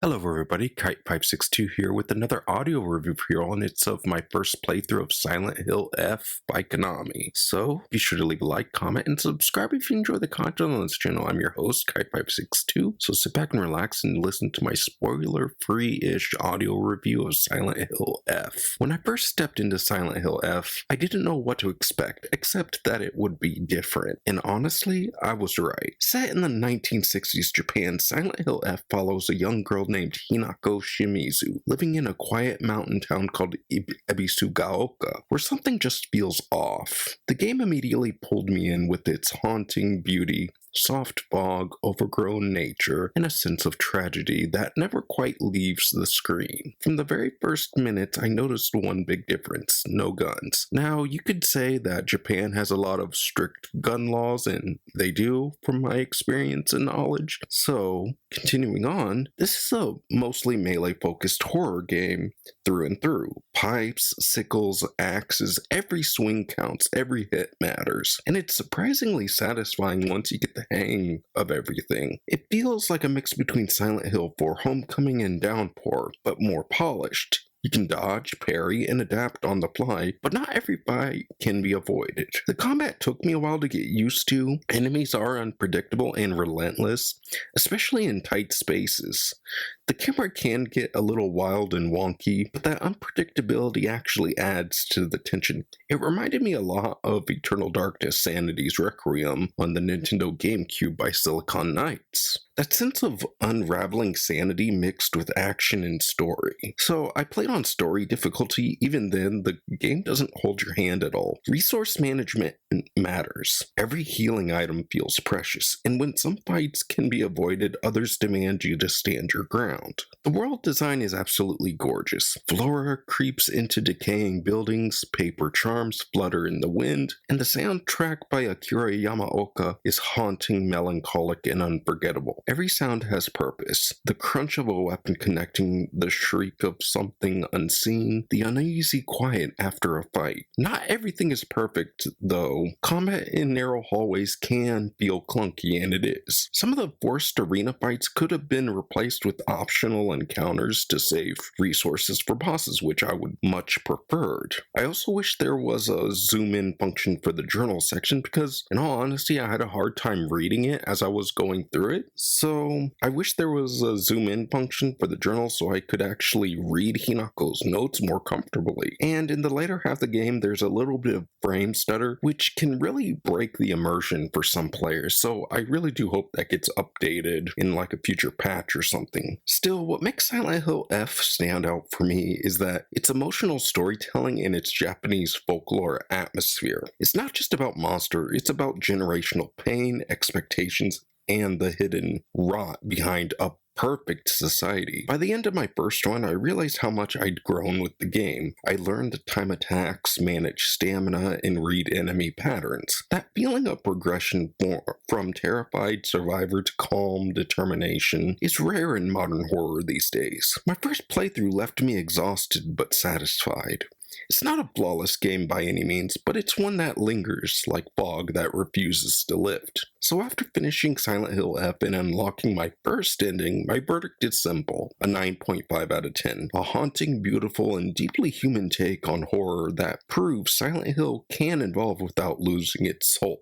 Hello everybody, Kite562 here with another audio review for you all, and it's of my first playthrough of Silent Hill F by Konami. So, be sure to leave a like, comment, and subscribe if you enjoy the content on this channel. I'm your host, Kite562, so sit back and relax and listen to my spoiler-free-ish audio review of Silent Hill F. When I first stepped into Silent Hill F, I didn't know what to expect, except that it would be different. And honestly, I was right. Set in the 1960s Japan, Silent Hill F follows a young girl named Hinako Shimizu, living in a quiet mountain town called Ebisugaoka, where something just feels off. The game immediately pulled me in with its haunting beauty, soft fog, overgrown nature, and a sense of tragedy that never quite leaves the screen. From the very first minute, I noticed one big difference: no guns. Now, you could say that Japan has a lot of strict gun laws, and they do, from my experience and knowledge. So, continuing on, this is a mostly melee-focused horror game through and through. Pipes, sickles, axes, every swing counts, every hit matters. And it's surprisingly satisfying once you get the hang of everything. It feels like a mix between Silent Hill 4 Homecoming and Downpour, but more polished. You can dodge, parry, and adapt on the fly, but not every fight can be avoided. The combat took me a while to get used to. Enemies are unpredictable and relentless, especially in tight spaces. The camera can get a little wild and wonky, but that unpredictability actually adds to the tension. It reminded me a lot of Eternal Darkness Sanity's Requiem on the Nintendo GameCube by Silicon Knights. That sense of unraveling sanity mixed with action and story. So I played on story difficulty. Even then, the game doesn't hold your hand at all. Resource management matters. Every healing item feels precious, and when some fights can be avoided, others demand you to stand your ground. The world design is absolutely gorgeous. Flora creeps into decaying buildings, paper charms flutter in the wind, and the soundtrack by Akira Yamaoka is haunting, melancholic, and unforgettable. Every sound has purpose. The crunch of a weapon connecting, the shriek of something unseen, the uneasy quiet after a fight. Not everything is perfect, though. Combat in narrow hallways can feel clunky, and it is. Some of the forced arena fights could have been replaced with optional encounters to save resources for bosses, which I would much preferred. I also wish there was a zoom-in function for the journal section because, in all honesty, I had a hard time reading it as I was going through it. So I wish there was a zoom-in function for the journal so I could actually read Hinako's notes more comfortably. And in the later half of the game, there's a little bit of frame stutter, which can really break the immersion for some players, so I really do hope that gets updated in like a future patch or something. Still, what makes Silent Hill F stand out for me is that it's emotional storytelling and its Japanese folklore atmosphere. It's not just about monster, it's about generational pain, expectations, and the hidden rot behind a perfect society. By the end of my first run, I realized how much I'd grown with the game. I learned to time attacks, manage stamina, and read enemy patterns. That feeling of progression from terrified survivor to calm determination is rare in modern horror these days. My first playthrough left me exhausted but satisfied. It's not a flawless game by any means, but it's one that lingers like fog that refuses to lift. So after finishing Silent Hill F and unlocking my first ending, my verdict is simple: a 9.5 out of 10. A haunting, beautiful, and deeply human take on horror that proves Silent Hill can evolve without losing its soul.